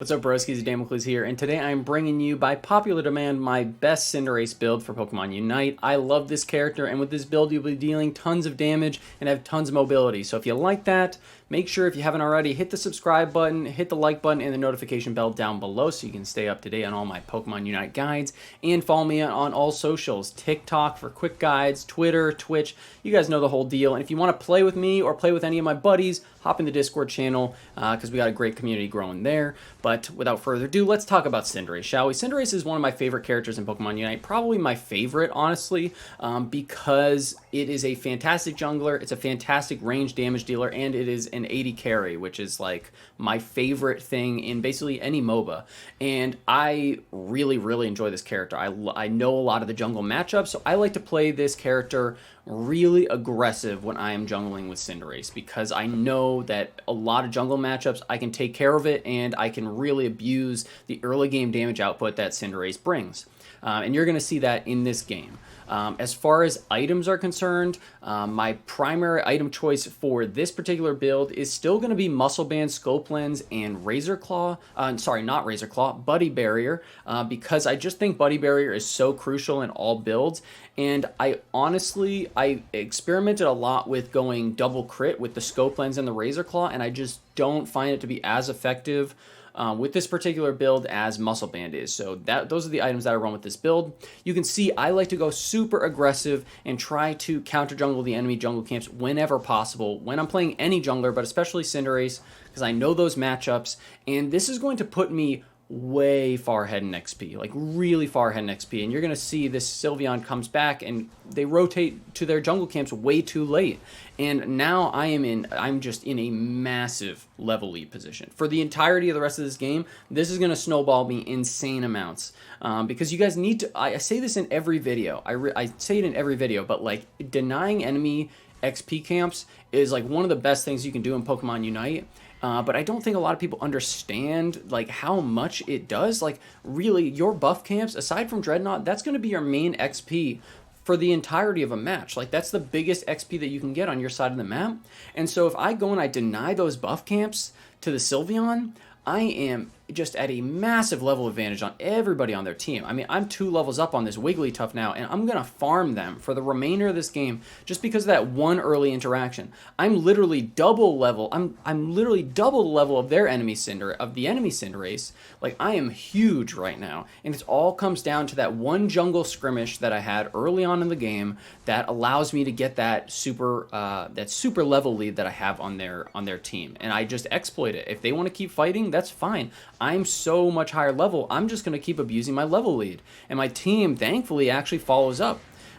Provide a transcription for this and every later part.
What's up, broskies? Damocles here, and today I'm bringing you, by popular demand, my best Cinderace build for Pokemon Unite. I love this character, and with this build you'll be dealing tons of damage and have tons of mobility. So if you like that, make sure, if you haven't already, hit the subscribe button, hit the like button, and the notification bell down below so you can stay up to date on all my Pokemon Unite guides, and follow me on all socials, TikTok for quick guides, Twitter, Twitch, you guys know the whole deal. And if you want to play with me or play with any of my buddies, hop in the Discord channel because we got a great community growing there. But without further ado, let's talk about Cinderace, shall we? Cinderace is one of my favorite characters in Pokemon Unite, probably my favorite, honestly, because it is a fantastic jungler, it's a fantastic range damage dealer, and it is an 80 carry, which is like my favorite thing in basically any MOBA. And I really enjoy this character. I know a lot of the jungle matchups, so I like to play this character really aggressive when I am jungling with Cinderace, because I know that a lot of jungle matchups I can take care of it and I can really abuse the early game damage output that Cinderace brings. And you're going to see that in this game. As far as items are concerned, my primary item choice for this particular build is still going to be Muscle Band, Scope Lens, and Razor Claw. Sorry, not Razor Claw, Buddy Barrier, because I just think Buddy Barrier is so crucial in all builds. And I experimented a lot with going double crit with the Scope Lens and the Razor Claw, and I just don't find it to be as effective with this particular build as Muscle Band is. So those are the items that I run with this build. You can see I like to go super aggressive and try to counter jungle the enemy jungle camps whenever possible, when I'm playing any jungler, but especially Cinderace, because I know those matchups, and this is going to put me way far ahead in XP, like really far ahead in XP. And you're going to see this Sylveon comes back and they rotate to their jungle camps way too late. And now I'm just in a massive level lead position. For the entirety of the rest of this game, this is going to snowball me insane amounts. Because you guys need to, I say this in every video, I say it in every video, but like denying enemy XP camps is like one of the best things you can do in Pokemon Unite. But I don't think a lot of people understand like how much it does. Like really, your buff camps, aside from Dreadnought, that's going to be your main XP for the entirety of a match. Like that's the biggest XP that you can get on your side of the map. And so if I go and I deny those buff camps to the Sylveon, I am just at a massive level advantage on everybody on their team. I mean, I'm 2 levels up on this Wigglytuff now, and I'm going to farm them for the remainder of this game just because of that one early interaction. I'm literally double level. I'm literally double the level of the enemy Cinderace. Like, I am huge right now, and it all comes down to that one jungle skirmish that I had early on in the game that allows me to get that super level lead that I have on their team, and I just exploit it. If they want to keep fighting, that's fine. I'm so much higher level, I'm just going to keep abusing my level lead. And my team, thankfully, actually follows up.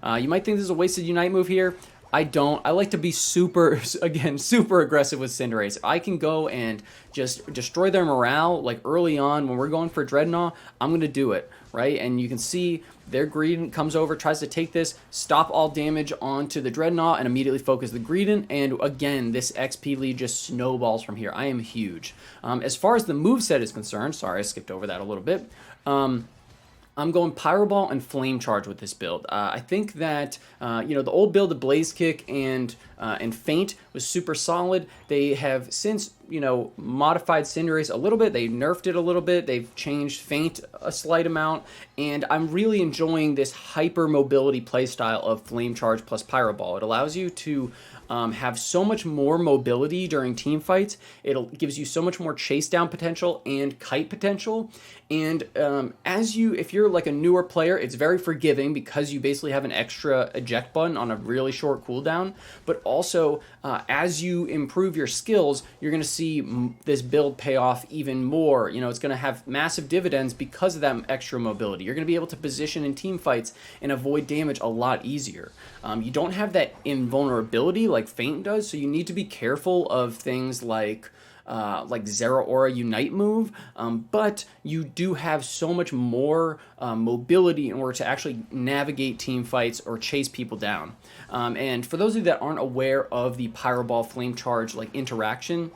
You might think this is a wasted Unite move here. I don't. I like to be super aggressive with Cinderace. If I can go and just destroy their morale, like early on when we're going for Dreadnought, I'm going to do it, right? And you can see their Greedent comes over, tries to take this, stop all damage onto the Dreadnought, and immediately focus the Greedent. And again, this XP lead just snowballs from here. I am huge. As far as the moveset is concerned, sorry, I skipped over that a little bit. I'm going Pyro Ball and Flame Charge with this build. I think that the old build of Blaze Kick and Feint was super solid. They have since modified Cinderace a little bit. They nerfed it a little bit. They've changed Feint a slight amount, and I'm really enjoying this hyper mobility playstyle of Flame Charge plus Pyro Ball. It allows you to have so much more mobility during team fights. It gives you so much more chase down potential and kite potential. And if you're like a newer player, it's very forgiving because you basically have an extra eject button on a really short cooldown. But also, as you improve your skills, you're going to see this build pay off even more. It's going to have massive dividends because of that extra mobility. You're going to be able to position in team fights and avoid damage a lot easier. You don't have that invulnerability like Feint does, so you need to be careful of things like Zeraora Unite move, but you do have so much more mobility in order to actually navigate team fights or chase people down. And for those of you that aren't aware of the Pyro Ball Flame Charge interaction,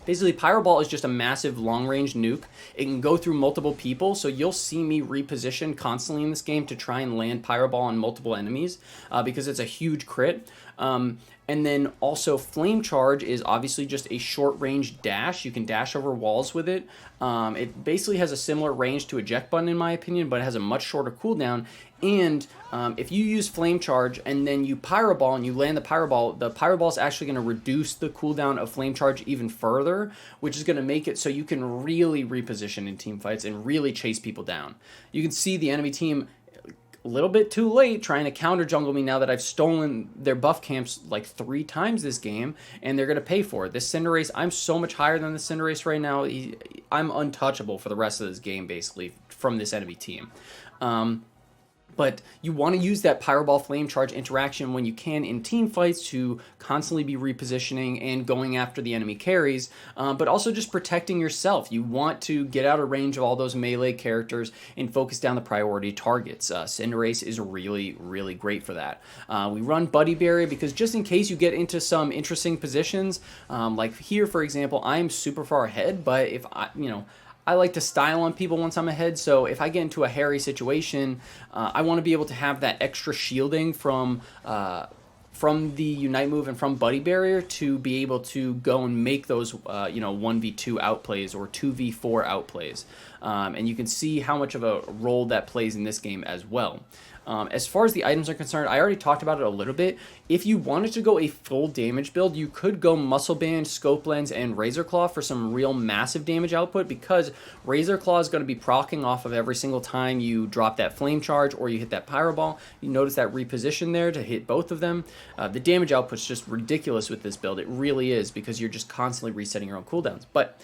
basically, Pyro Ball is just a massive long-range nuke. It can go through multiple people, so you'll see me reposition constantly in this game to try and land Pyro Ball on multiple enemies because it's a huge crit. And then also Flame Charge is obviously just a short range dash. You can dash over walls with it. It basically has a similar range to Eject Button in my opinion, but it has a much shorter cooldown. And if you use Flame Charge and then you Pyro Ball and you land the Pyro Ball is actually going to reduce the cooldown of Flame Charge even further, which is going to make it so you can really reposition in team fights and really chase people down. You can see the enemy team a little bit too late trying to counter jungle me now that I've stolen their buff camps like 3 times this game, and they're going to pay for it. This Cinderace, I'm so much higher than the Cinderace right now. I'm untouchable for the rest of this game, basically, from this enemy team. But you want to use that Pyro Ball Flame Charge interaction when you can in team fights to constantly be repositioning and going after the enemy carries, but also just protecting yourself. You want to get out of range of all those melee characters and focus down the priority targets. Cinderace is really, really great for that. We run Buddy Barrier because just in case you get into some interesting positions, like here, for example, I'm super far ahead, but if I like to style on people once I'm ahead, so if I get into a hairy situation, I want to be able to have that extra shielding from the Unite move and from Buddy Barrier to be able to go and make those 1v2 outplays or 2v4 outplays. And you can see how much of a role that plays in this game as well. As far as the items are concerned, I already talked about it a little bit. If you wanted to go a full damage build, you could go Muscle Band, Scope Lens, and Razor Claw for some real massive damage output, because Razor Claw is going to be proccing off of every single time you drop that Flame Charge or you hit that Pyro Ball. You notice that reposition there to hit both of them. The damage output is just ridiculous with this build. It really is, because you're just constantly resetting your own cooldowns. But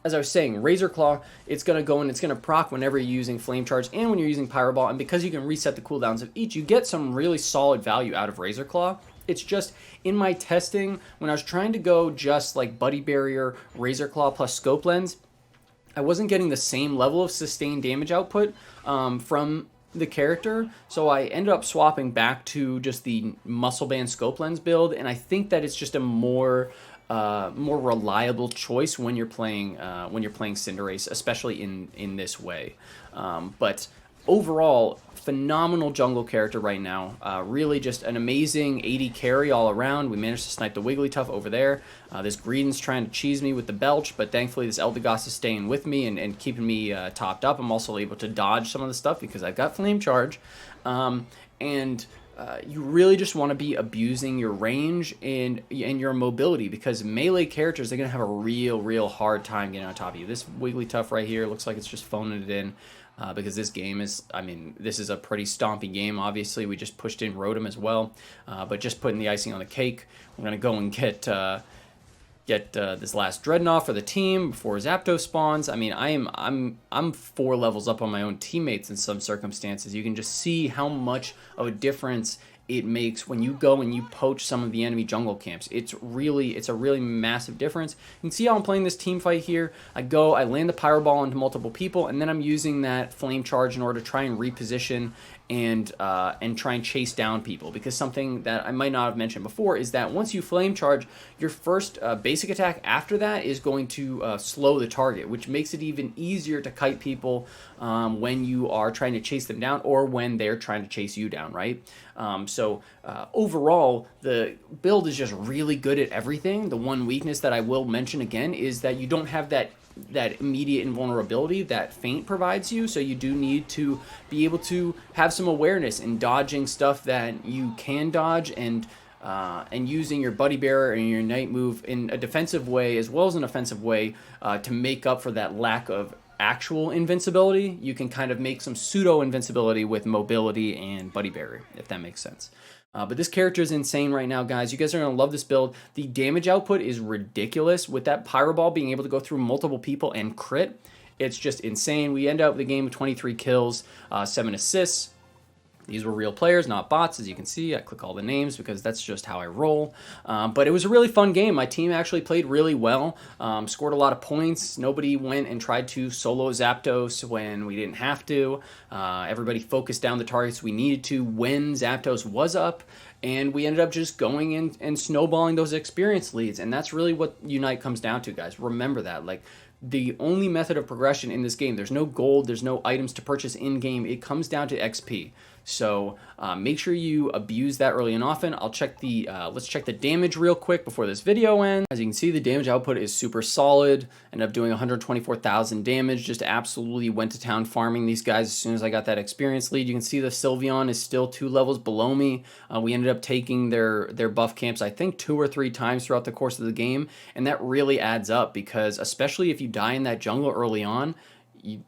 as I was saying, Razor Claw, it's going to go and it's going to proc whenever you're using Flame Charge and when you're using Pyro Ball, and because you can reset the cooldowns of each, you get some really solid value out of Razor Claw. It's just, in my testing, when I was trying to go just like Buddy Barrier, Razor Claw plus Scope Lens, I wasn't getting the same level of sustained damage output from the character, so I ended up swapping back to just the Muscle Band Scope Lens build, and I think that it's just a more reliable choice when you're playing Cinderace, especially in this way. But overall, phenomenal jungle character right now. Really just an amazing AD carry all around. We managed to snipe the Wigglytuff over there. This Greedent's trying to cheese me with the Belch, but thankfully this Eldegoss is staying with me and keeping me topped up. I'm also able to dodge some of the stuff because I've got Flame Charge. You really just want to be abusing your range and your mobility, because melee characters, they're going to have a real hard time getting on top of you. This Wigglytuff right here looks like it's just phoning it in, because this game is, this is a pretty stompy game. Obviously, we just pushed in Rotom as well, but just putting the icing on the cake, we're going to go and get this last Dreadnought for the team before Zapdos spawns. I'm 4 levels up on my own teammates in some circumstances. You can just see how much of a difference it makes when you go and you poach some of the enemy jungle camps. It's a really massive difference. You can see how I'm playing this team fight here. I land the Pyro Ball into multiple people, and then I'm using that Flame Charge in order to try and reposition and try and chase down people, because something that I might not have mentioned before is that once you Flame Charge, your first basic attack after that is going to slow the target, which makes it even easier to kite people when you are trying to chase them down or when they're trying to chase you down, right? So overall, the build is just really good at everything. The one weakness that I will mention again is that you don't have that immediate invulnerability that Feint provides you, so you do need to be able to have some awareness in dodging stuff that you can dodge, and using your Buddy Bearer and your Ignite move in a defensive way as well as an offensive way to make up for that lack of actual invincibility. You can kind of make some pseudo invincibility with mobility and Buddy Bearer, if that makes sense. But this character is insane right now, guys. You guys are going to love this build. The damage output is ridiculous. With that Pyro Ball being able to go through multiple people and crit, it's just insane. We end up with the game with 23 kills, 7 assists. These were real players, not bots, as you can see. I click all the names because that's just how I roll. But it was a really fun game. My team actually played really well, scored a lot of points. Nobody went and tried to solo Zapdos when we didn't have to. Everybody focused down the targets we needed to when Zapdos was up. And we ended up just going in and snowballing those experience leads. And that's really what Unite comes down to, guys. Remember that. Like, the only method of progression in this game, there's no gold, there's no items to purchase in-game. It comes down to XP. So make sure you abuse that early and often. I'll check the let's check the damage real quick before this video ends. As you can see, the damage output is super solid. Ended up doing 124,000 damage. Just absolutely went to town farming these guys as soon as I got that experience lead. You can see the Sylveon is still 2 levels below me. We ended up taking their buff camps, I think 2 or 3 times throughout the course of the game, and that really adds up because especially if you die in that jungle early on,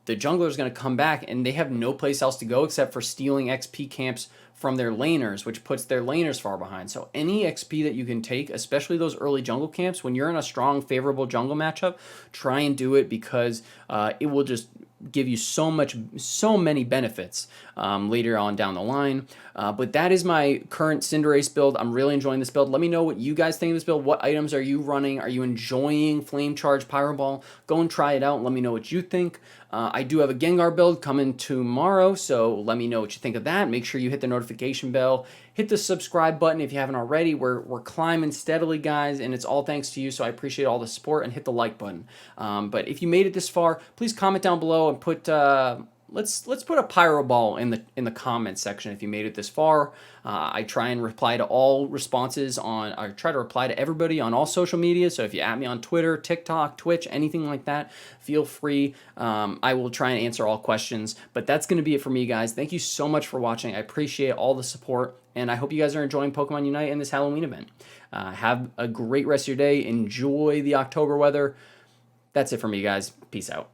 the jungler is going to come back and they have no place else to go except for stealing XP camps from their laners, which puts their laners far behind. So any XP that you can take, especially those early jungle camps, when you're in a strong, favorable jungle matchup, try and do it because it will just give you so many benefits later on down the line. But that is my current Cinderace build. I'm really enjoying this build. Let me know what you guys think of this build. What items are you running? Are you enjoying Flame Charge Pyro Ball? Go and try it out and let me know what you think. I do have a Gengar build coming tomorrow, so let me know what you think of that. Make sure you hit the notification bell. Hit the subscribe button if you haven't already. We're climbing steadily, guys, and it's all thanks to you, so I appreciate all the support, and hit the like button. But if you made it this far, please comment down below and put let's put a pyro ball in the comment section if you made it this far. I try and reply to all responses I try to reply to everybody on all social media. So if you add me on Twitter, TikTok, Twitch, anything like that, feel free. I will try and answer all questions. But that's going to be it for me, guys. Thank you so much for watching. I appreciate all the support, and I hope you guys are enjoying Pokemon Unite and this Halloween event. Have a great rest of your day. Enjoy the October weather. That's it for me, guys. Peace out.